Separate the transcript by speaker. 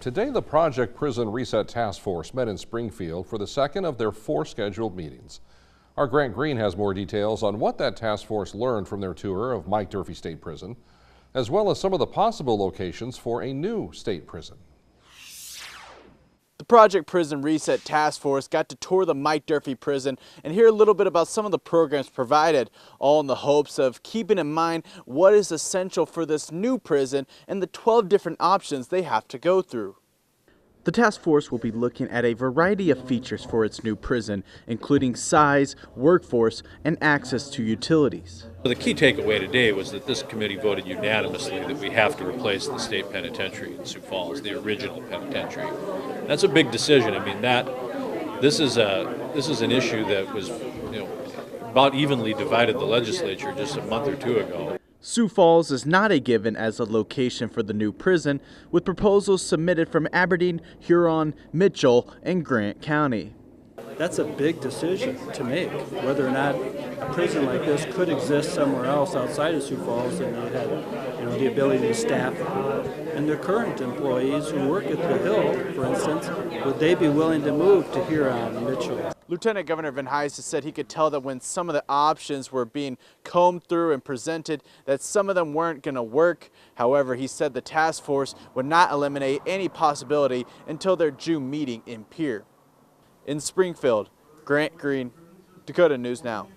Speaker 1: Today, the Project Prison Reset Task Force met in Springfield for the second of their 4 scheduled meetings. Our Grant Green has more details on what that task force learned from their tour of Mike Durfee State Prison, as well as some of the possible locations for a new state prison.
Speaker 2: The Project Prison Reset Task Force got to tour the Mike Durfee prison and hear a little bit about some of the programs provided, all in the hopes of keeping in mind what is essential for this new prison and the 12 different options they have to go through. The task force will be looking at a variety of features for its new prison, including size, workforce, and access to utilities.
Speaker 3: The key takeaway today was that this committee voted unanimously that we have to replace the state penitentiary in Sioux Falls, the original penitentiary. That's a big decision. I mean, this is an issue that was, about evenly divided the legislature just a month or 2 ago.
Speaker 2: Sioux Falls is not a given as a location for the new prison, with proposals submitted from Aberdeen, Huron, Mitchell, and Grant County.
Speaker 4: That's a big decision to make, whether or not a prison like this could exist somewhere else outside of Sioux Falls, and they had, the ability to staff it. And their current employees who work at the Hill, for instance, would they be willing to move to Huron and Mitchell?
Speaker 2: Lieutenant Governor Van Heijs said he could tell that when some of the options were being combed through and presented, that some of them weren't going to work. However, he said the task force would not eliminate any possibility until their June meeting in Pierre. In Springfield, Grant Green, Dakota News Now.